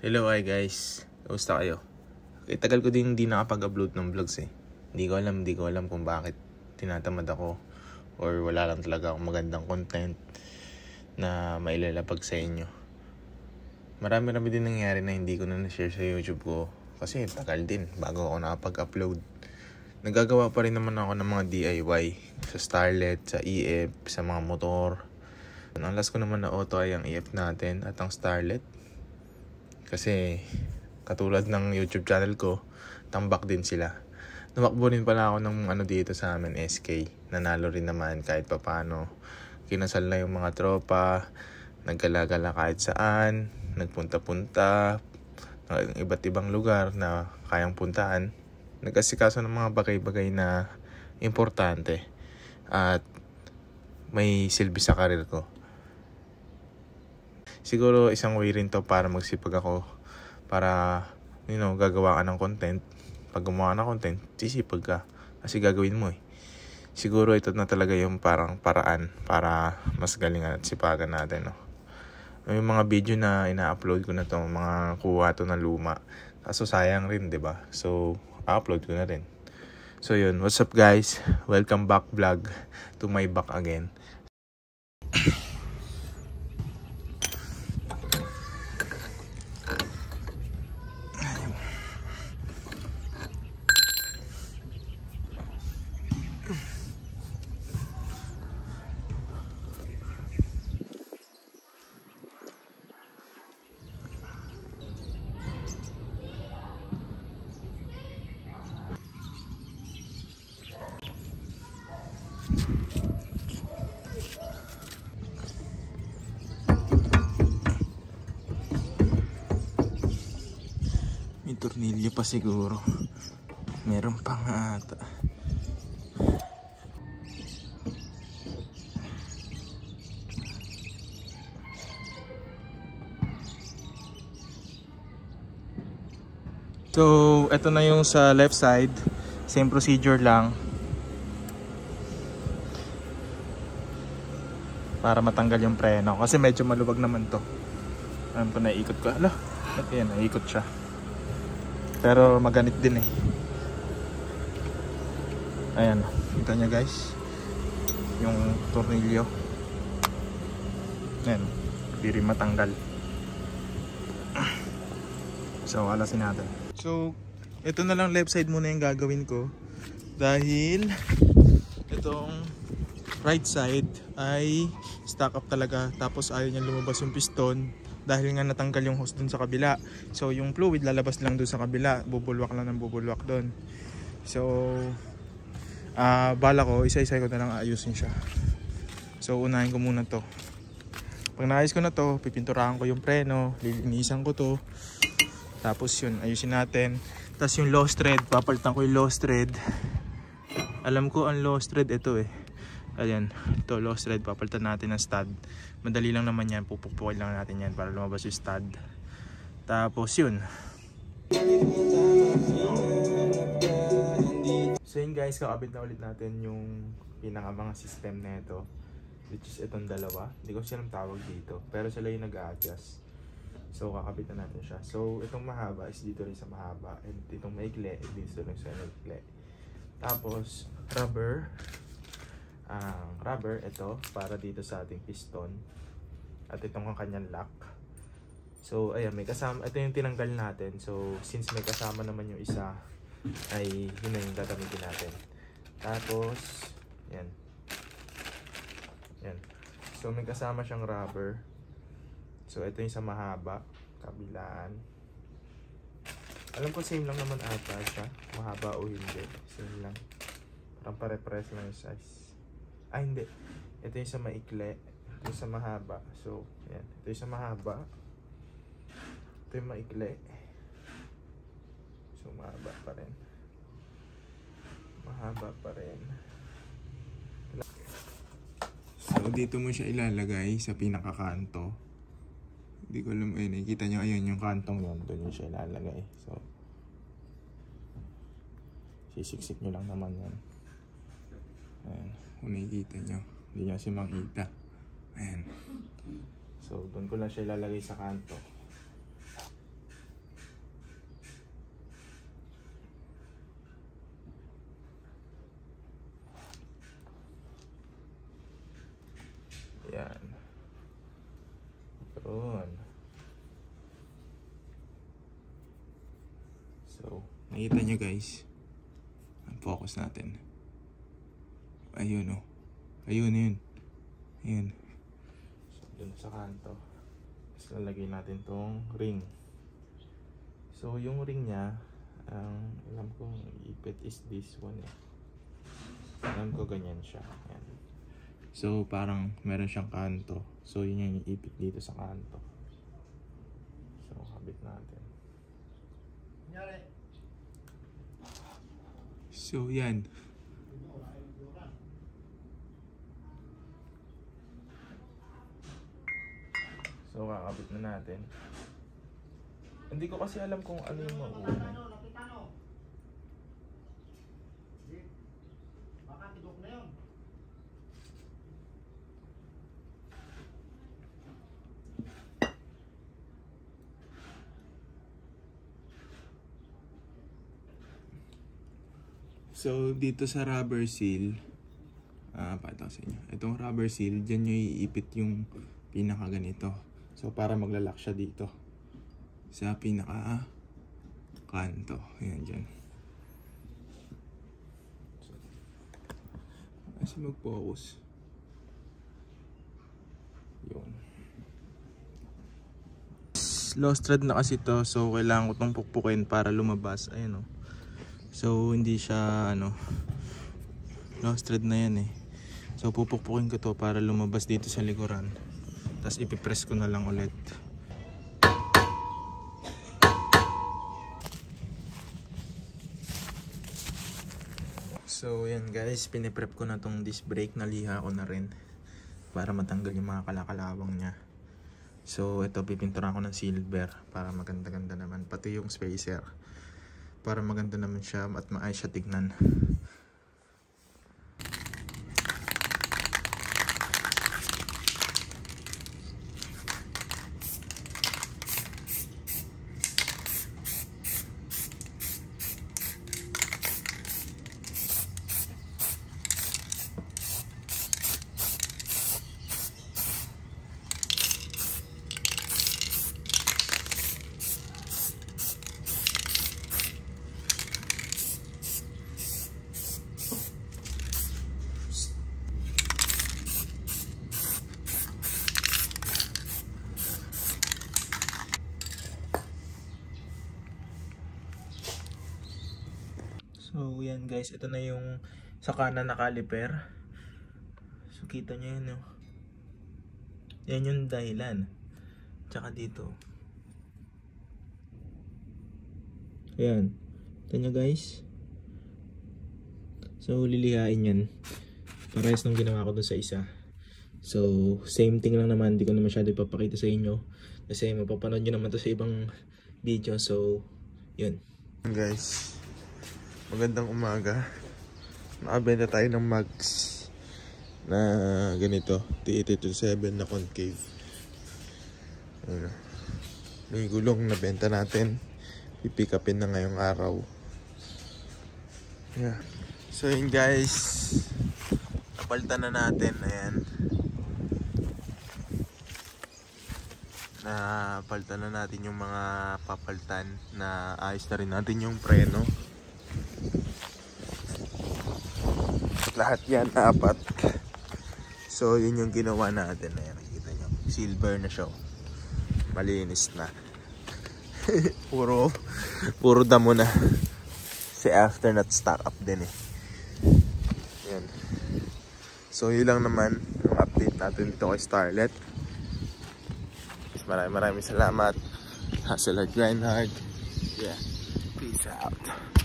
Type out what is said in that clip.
Hello, hi guys. Kamusta kayo? Tagal ko din hindi nakapag-upload ng vlogs eh. Hindi ko alam kung bakit tinatamad ako or wala lang talaga akong magandang content na mailalapag sa inyo. Marami din nangyari na hindi ko na na-share sa YouTube ko kasi tagal din bago ako nakapag-upload. Nagagawa pa rin naman ako ng mga DIY sa Starlet, sa EF, sa mga motor. Ang last ko naman na auto ay ang EF natin at ang Starlet. Kasi katulad ng YouTube channel ko, tambak din sila. Tumakbo rin pala ako ng dito sa amin, SK. Nanalo rin naman kahit papano. Kinasal na yung mga tropa, naggalagala kahit saan, nagpunta-punta, ng iba't ibang lugar na kayang puntaan. Nag-asikaso ng mga bagay-bagay na importante at may silbi sa karir ko. Siguro isang way rin to para magsipag ako para gagawa ka ng content. Pag gumawa ka ng content, sisipag ka kasi gagawin mo eh. Siguro ito na talaga yung parang paraan para mas galingan at sipagan natin, no? May mga video na ina-upload ko na to, mga kuha to na luma. Kaso sayang rin, 'di ba? So, upload ko na rin. So yun, what's up guys? Welcome back vlog to my back again. May tornilyo pa siguro. Meron pa nga ata. So, eto na yung sa left side. Same procedure lang. Para matanggal yung preno. Kasi medyo maluwag naman to. Alam ko, naiikot ko. Hala, ayan, naiikot siya. Pero maganit din eh. Ayan, kita nyo guys. Yung tornilyo. Ayan, hindi rin matanggal. So, alasin natin. So, ito na lang left side muna yung gagawin ko. Dahil itong right side ay stuck up talaga. Tapos ayaw niya lumabas yung piston. Dahil nga natanggal yung hose dun sa kabila. So yung fluid lalabas lang dun sa kabila. Bubulwak lang ng bubulwak dun. So bala ko, isa-isa ko na lang ayusin siya. So unahin ko muna to. Pag naayos ko na to, pipinturahan ko yung preno. Lilinisan ko to. Tapos yun, ayusin natin. Tapos yung low thread, papalitan ko yung low thread. Alam ko ang low thread ito eh. Ayan, ito low thread, papalitan natin ng stud. Madali lang naman yan, pupukpukin lang natin yan para lumabas yung stud. Tapos yun. So yun guys, kakabit na ulit natin yung pinaka mga system na ito, which is itong dalawa. Hindi ko siya tawag dito, pero sila yung nag-a-adjust. So kakabit na natin siya. So itong mahaba is dito rin sa mahaba, and itong maikli dito rin sa maikli. Tapos rubber ito para dito sa ating piston at itong ang kanyang lock. So ayan, may kasama, ito yung tinanggal natin. So since may kasama naman yung isa, ay yun na yung gagamitin natin. Tapos yan, so may kasama siyang rubber. So ito yung sa mahaba, kabilaan. Alam ko same lang naman ata siya, mahaba o hindi, same lang, parang pare-pares lang yung size. Ay hindi, ito yung sa maikli, ito yung sa mahaba. So yan, ito yung sa mahaba, ito yung maikli. So mahaba pa rin, So dito mo siya ilalagay sa pinakakanto. Hindi ko alam, ayun, nakikita nyo, ayun yung kantong yun, doon yung siya ilalagay. So sisiksik nyo lang naman yan. Ayan, kung nakikita nyo, hindi nyo kasi makita. Ayan. So doon ko lang siya ilalagay sa kanto. So, nakita nyo guys. Ang focus natin. Ayun oh. Ayun, yun. Ayun. So, dun sa kanto. Tapos lalagay natin tong ring. So, yung ring niya, alam ko ipit is this one eh. Alam ko ganyan siya. Ayan. So, parang meron siyang kanto. So, yun yung ipit dito sa kanto. So, kabit natin. So, yan. So, kakabit na natin. Hindi ko kasi alam kung ano yung mauuna. So, dito sa rubber seal, pakita ko sa inyo. Itong rubber seal, dyan nyo iipit yung pinaka ganito. So, para maglalak siya dito. Sa pinaka kanto. Ayan dyan. So, kasi mag-focus. Yun. Lost thread na kasi to. So, kailangan ko itong pukpukin para lumabas. Ayan o. So, hindi siya, lost thread na yan eh. So, pupukpukin ko to para lumabas dito sa likuran. Tapos, ipipress ko na lang ulit. So, yan guys. Piniprep ko na tong disc brake. Naliha ko na rin. Para matanggal yung mga kalakalawang niya. So, ito, pipinturan ko ng silver. Para maganda-ganda naman. Pati yung spacer. Para maganda naman siya at maayos siya tignan. So, yan guys. Ito na yung sa kanan na caliper. So, kita nyo yun. Yan yung dahilan. Tsaka dito. Ayan. Kita nyo guys. So, lilihain yan. Parehas nung ginawa ko dun sa isa. So, same thing lang naman. Hindi ko na masyado ipapakita sa inyo. Kasi mapapanood nyo naman to sa ibang video. So, yun. Guys. Magandang umaga. Nakabenta tayo ng mags na ganito, T827 na concave. Ayun. May gulong na benta natin. Pipick upin na ngayong araw. Yeah. So yun guys, napalitan na natin. Ayan. Napalitan na natin yung mga papalitan. Na ayos na rin natin yung preno. Lahat yan, 4. So, yun yung ginawa natin. Ayan, nakikita nyo. Silver na siya. Malinis na. puro damo na. Si after not stock up din eh. Ayan. So, yun lang naman ang update natin dito kay Starlet. Maraming salamat. Hustle hard, grind hard. Yeah. Peace out.